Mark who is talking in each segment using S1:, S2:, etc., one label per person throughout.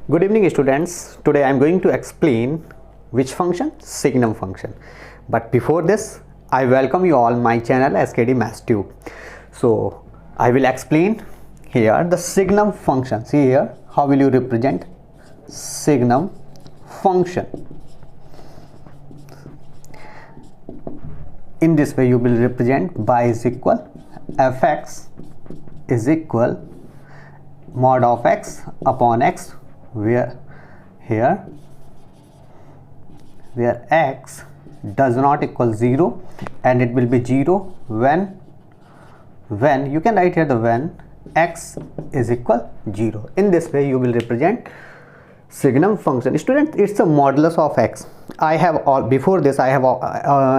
S1: Good evening students. Today I am going to explain which function? Signum function. But before this, I welcome you all my channel Isc. So I will explain here the signum function. See here, how will you represent signum function? In this way you will represent by is equal fx is equal mod of x upon x, where x does not equal 0 and it will be 0 when you can write here the when x is equal 0. In this way you will represent signum function. Student, it's a modulus of x. Before this I have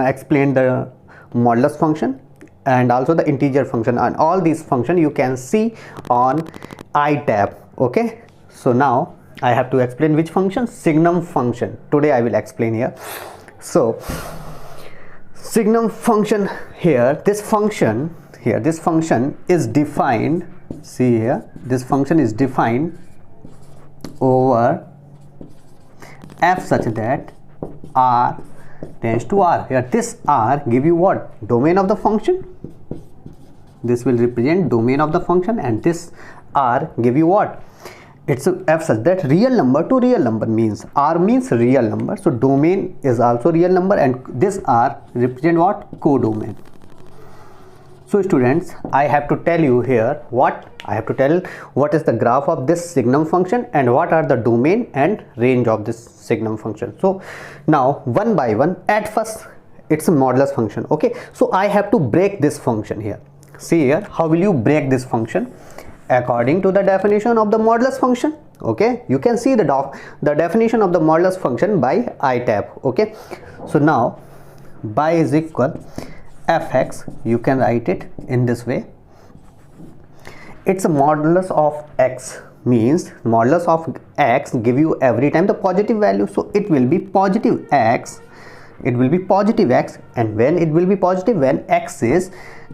S1: explained the modulus function and also the integer function, and all these functions you can see on I tab. Okay, so now I have to explain which function? Signum function. Today I will explain here. So signum function here, this function is defined. See here, this function is defined over f such that r tends to r. Here this r give you what? Domain of the function. This will represent domain of the function, and this r give you what? It's a f such that real number to real number means r means real number, so domain is also real number, and this r represent what? Codomain. So students, I have to tell you here what is the graph of this signum function and what are the domain and range of this signum function. So now one by one, at first it's a modulus function. Okay, so I have to break this function here. See here, how will you break this function? According to the definition of the modulus function. Okay, you can see the definition of the modulus function by I tab. Okay, so now by is equal fx, you can write it in this way. It's a modulus of x, means modulus of x give you every time the positive value, so it will be positive x. It will be positive x, and when it will be positive? When x is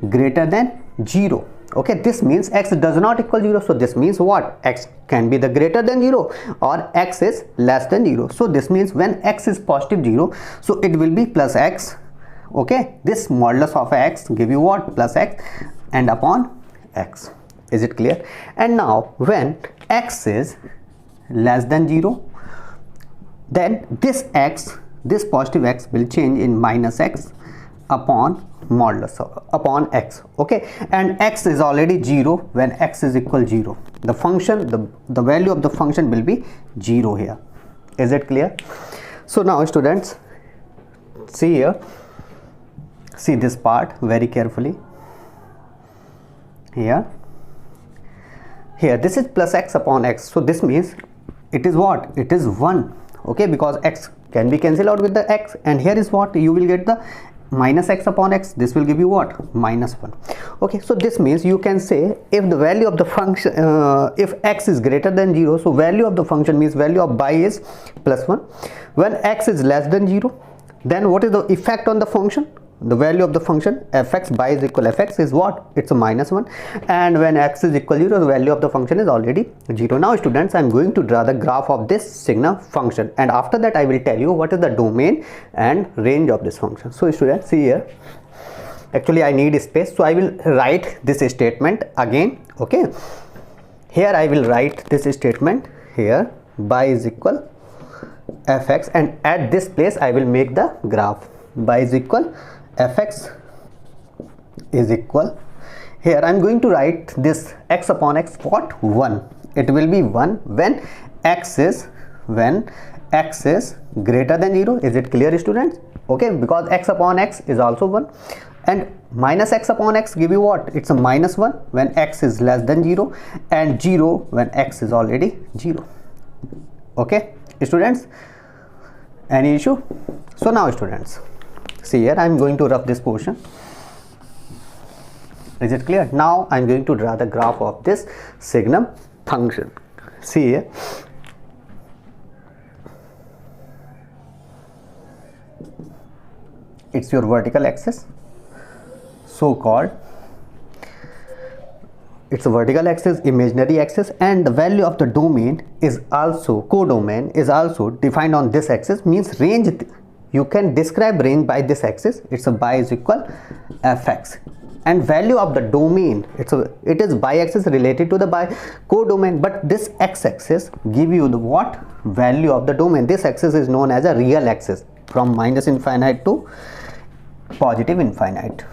S1: greater than 0. Okay, this means x does not equal 0, so this means what? X can be the greater than 0 or x is less than 0. So this means when x is positive 0, so it will be plus x. Okay, this modulus of x give you what? Plus x and upon x. Is it clear? And now when x is less than 0, then this positive x will change in minus x upon modulus upon x. Okay, and x is already 0. When x is equal 0, the function, the value of the function will be 0 here. Is it clear? So now students, see here, see this part very carefully. Here this is plus x upon x, so this means it is what? It is 1. Okay, because x can be cancelled out with the x, and here is what? You will get the minus x upon x. This will give you what? Minus 1. Okay, so this means you can say if the value of the function, if x is greater than 0, so value of the function means value of by is plus 1. When x is less than 0, then what is the effect on the function? The value of the function fx by is equal fx is what? It's a minus 1, and when x is equal 0, the value of the function is already 0. Now students, I am going to draw the graph of this signum function, and after that I will tell you what is the domain and range of this function. So students, see here, actually I need space, so I will write this statement again. Okay, here I will write this statement here, by is equal fx, and at this place I will make the graph. By is equal fx is equal, here I am going to write this x upon x what? 1. It will be 1 when x is greater than 0. Is it clear students? Okay, because x upon x is also 1, and minus x upon x give you what? It's a minus 1 when x is less than 0, and 0 when x is already 0. Okay students, any issue? So now students, see here, I am going to rough this portion. Is it clear? Now I am going to draw the graph of this signum function. See here, it's your vertical axis, so called it's a vertical axis, imaginary axis, and the value of the domain is also, codomain is also defined on this axis, means range. You can describe range by this axis. It's a bi is equal fx, and value of the domain, it is bi-axis related to the codomain, but this x-axis give you the what value of the domain. This axis is known as a real axis, from minus infinite to positive infinite.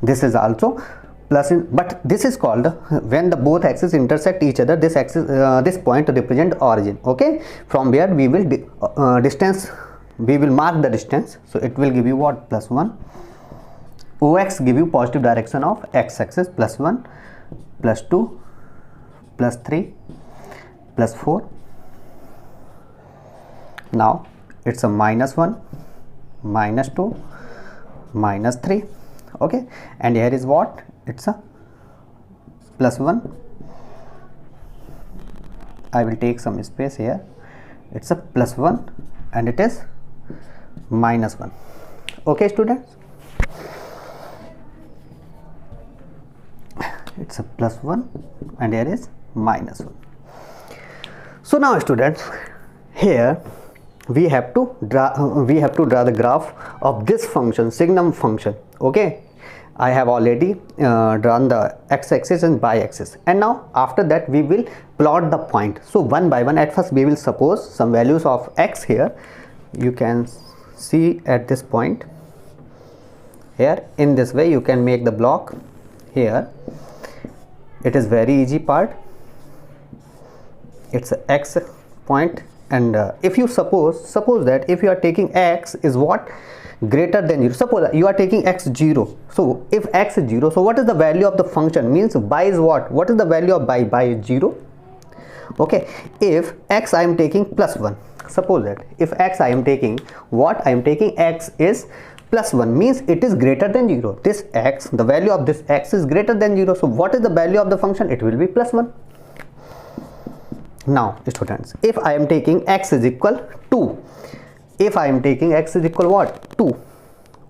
S1: This is also plus but this is called when the both axes intersect each other. This axis, this point represent origin. Okay, from where we will distance, we will mark the distance. So it will give you what, plus 1. Ox give you positive direction of x-axis, plus 1, plus 2, plus 3, plus 4. Now it's a minus 1, minus 2, minus 3. Okay, and here is what, it's a plus 1. I will take some space here. It's a plus 1 and it is minus 1. Okay students, it's a plus 1 and here is minus 1. So now students, here we have to draw the graph of this function, Signum function. Okay, I have already drawn the x-axis and y-axis, and now after that we will plot the point. So one by one, at first we will suppose some values of x here. You can see at this point here. In this way you can make the block here. It is very easy part. It's a x point, and if you suppose that if you are taking x is what, greater than 0, suppose you are taking x 0. So if x is 0, so what is the value of the function, means by is what is the value of by is 0. Okay, if x I am taking plus 1, suppose that if x I am taking what, I am taking x is plus 1, means it is greater than 0. This x, the value of this x is greater than 0. So what is the value of the function? It will be plus 1. Now students, if I am taking x is equal 2, if I am taking x is equal what, 2.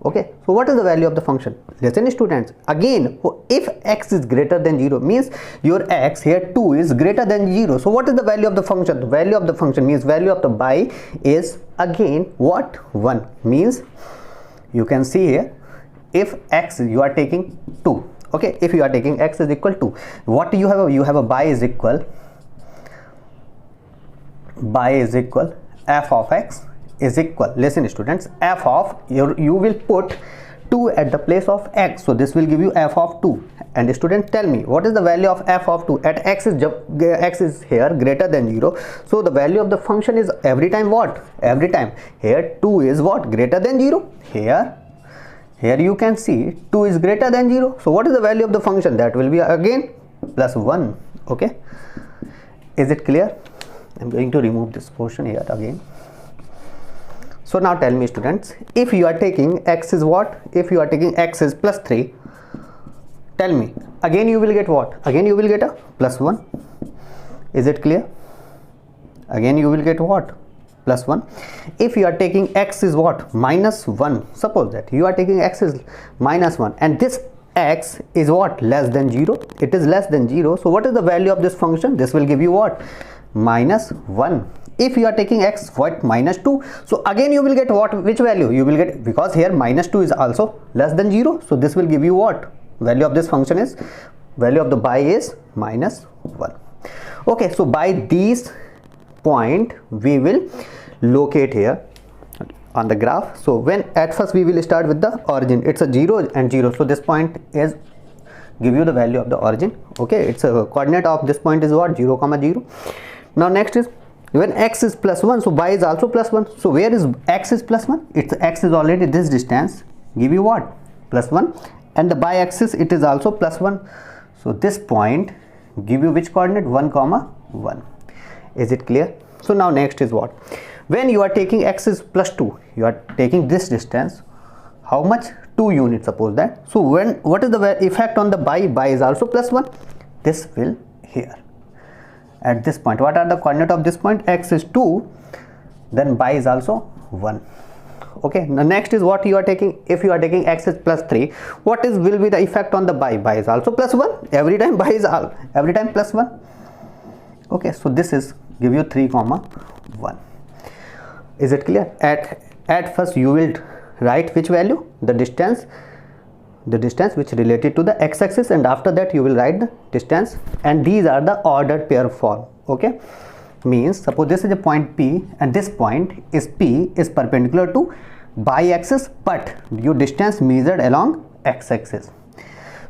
S1: Okay, so what is the value of the function? Listen students, again, if x is greater than 0, means your x here 2 is greater than 0. So what is the value of the function? The value of the function means value of the by is again what, 1, means you can see here, if x you are taking 2. Okay, if you are taking x is equal to, what do you have? You have a by is equal f of x is equal, listen students, f of, you will put 2 at the place of x, so this will give you f of 2. And student, tell me what is the value of f of 2 at x is here greater than 0. So the value of the function is every time what, every time here 2 is what, greater than 0. Here you can see 2 is greater than 0. So what is the value of the function? That will be again plus 1. Okay, is it clear? I'm going to remove this portion here again. So now tell me students, if you are taking x is what, if you are taking x is plus 3, tell me, again you will get what, again you will get a plus 1. Is it clear? Again you will get what, plus 1. If you are taking x is what, minus 1, suppose that you are taking x is minus 1 and this x is what, less than 0, it is less than 0. So what is the value of this function? This will give you what, minus 1. If you are taking x what, minus 2, so again you will get what, which value you will get, because here minus 2 is also less than 0. So this will give you what, value of this function is, value of the by is minus 1. Okay, so by these point we will locate here on the graph. So when at first we will start with the origin, it's a 0 and 0. So this point is give you the value of the origin. Okay, it's a coordinate of this point is what, 0, 0. Now next is when x is plus 1, so y is also plus 1. So where is x is plus 1? It's x is already this distance, give you what, plus 1, and the by axis it is also plus 1. So this point give you which coordinate, 1, 1. Is it clear? So now next is what, when you are taking x is plus 2, you are taking this distance, how much, 2 units, suppose that. So when, what is the effect on the by is also plus 1, this will here at this point, what are the coordinate of this point, x is 2, then by is also 1. Okay, the next is what you are taking. If you are taking x is plus 3, what is will be the effect on the by? By is also plus 1. Every time by is all, every time plus 1. Okay, so this is give you 3 comma 1. Is it clear? At first you will write which value? The distance which related to the x-axis, and after that you will write the distance, and these are the ordered pair form. Okay, means suppose this is a point P and this point is P is perpendicular to y-axis, but your distance measured along x-axis.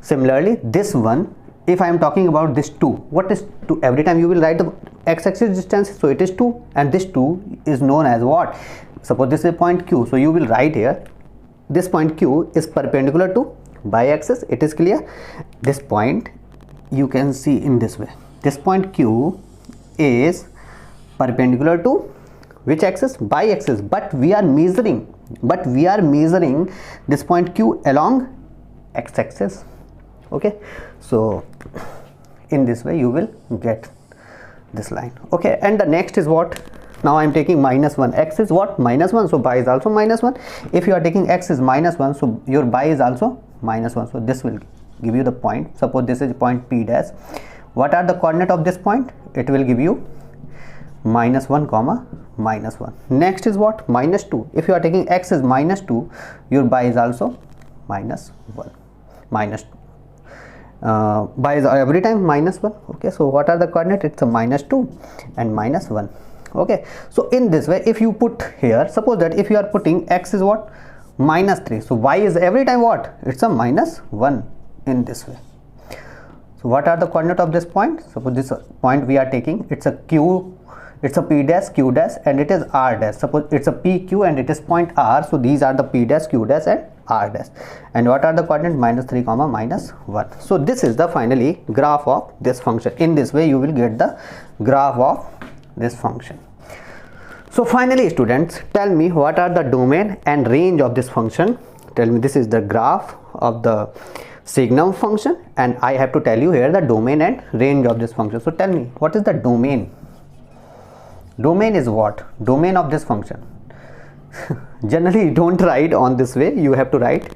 S1: Similarly, this one, if I am talking about this 2, what is 2? Every time you will write the x-axis distance, so it is 2, and this 2 is known as what? Suppose this is a point Q, so you will write here this point Q is perpendicular to y-axis. It is clear? This point you can see in this way. This point Q is perpendicular to which axis? Y-axis, but we are measuring this point Q along x-axis. Okay, so in this way you will get this line. Okay, and the next is what? Now I am taking minus 1. X is what? Minus 1, so y is also minus 1. If you are taking x is minus 1, so your y is also minus 1. So this will give you the point. Suppose this is point P dash. What are the coordinate of this point? It will give you minus 1 comma minus 1. Next is what? Minus 2. If you are taking x is minus 2, your y is also minus 1. Minus 2. Y is every time minus 1. Okay, so what are the coordinate? It's a minus 2 and minus 1. Okay, so in this way, if you put here, suppose that if you are putting x is what? Minus 3, so y is every time what? It's a minus 1 in this way. So what are the coordinate of this point? Suppose this point we are taking, it's a q, it's a p dash, q dash, and it is r dash. Suppose it's a p, q, and it is point r, so these are the p dash, q dash, and r dash. And what are the coordinate? Minus 3 comma minus 1. So this is the finally graph of this function. In this way you will get the graph of this function. So finally, students, tell me what are the domain and range of this function. Tell me, this is the graph of the Signum function, and I have to tell you here the domain and range of this function. So tell me, what is the domain? Domain is what? Domain of this function. Generally you don't write on this way, you have to write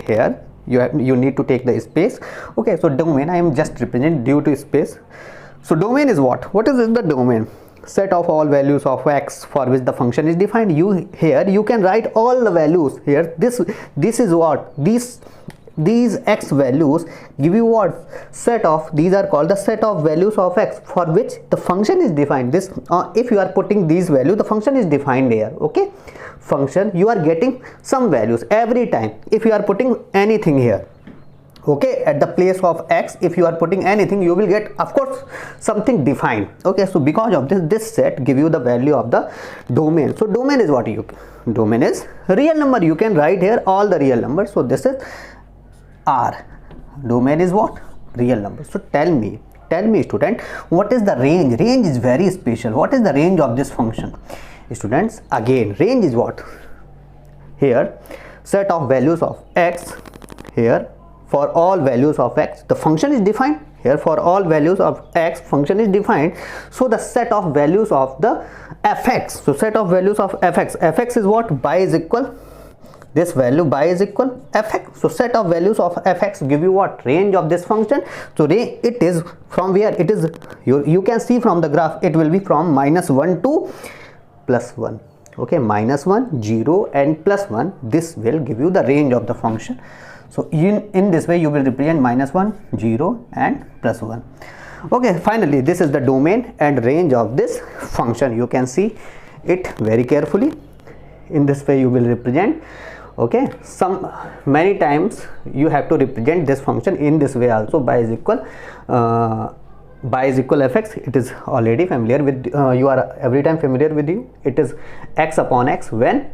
S1: here. You need to take the space. Okay, so domain I am just representing due to space. So domain is what? What is the domain? Set of all values of x for which the function is defined. Here you can write all the values here. This is what? These x values give you what? Set of, these are called the set of values of x for which the function is defined. This if you are putting these values, the function is defined here. Okay, function, you are getting some values every time if you are putting anything here. Okay, at the place of x, if you are putting anything, you will get, of course, something defined. Okay, so because of this set give you the value of the domain. So domain is what? Domain is real number. You can write here all the real numbers. So this is R. Domain is what? Real number. So tell me student, what is the range? Range is very special. What is the range of this function? Students, again, range is what? Here, set of values of x. Here, for all values of x, the function is defined. Here, for all values of x, function is defined. So the set of values of the fx. So set of values of fx. Fx is what? Y is equal, this value y is equal fx. So set of values of fx give you what? Range of this function. So it is from where? It is, you can see from the graph, it will be from minus 1 to plus 1. Okay, minus 1, 0, and plus 1. This will give you the range of the function. So in this way you will represent minus 1, 0, and plus 1. Okay, finally this is the domain and range of this function. You can see it very carefully. In this way you will represent. Okay, many times you have to represent this function in this way also. Y is equal fx. It is already familiar with you are every time familiar with you. It is x upon x when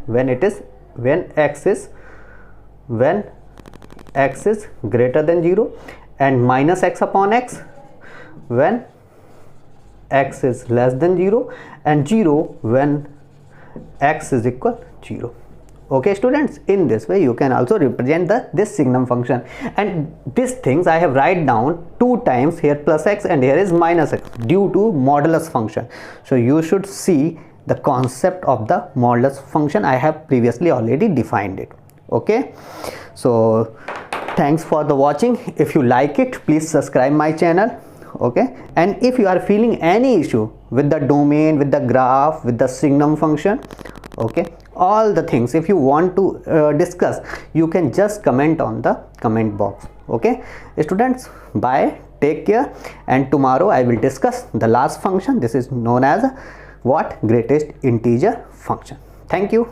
S1: x is greater than 0, and minus x upon x when x is less than 0, and 0 when x is equal 0. Okay students, in this way you can also represent this Signum function, and these things I have write down 2 times here, plus x, and here is minus x due to modulus function. So you should see the concept of the modulus function. I have previously already defined it. Okay, so thanks for the watching. If you like it, please subscribe my channel. Okay, and if you are feeling any issue with the domain, with the graph, with the Signum function, okay, all the things, if you want to discuss, you can just comment on the comment box. Okay, students, bye, take care, and tomorrow I will discuss the last function. This is known as what? Greatest integer function. Thank you.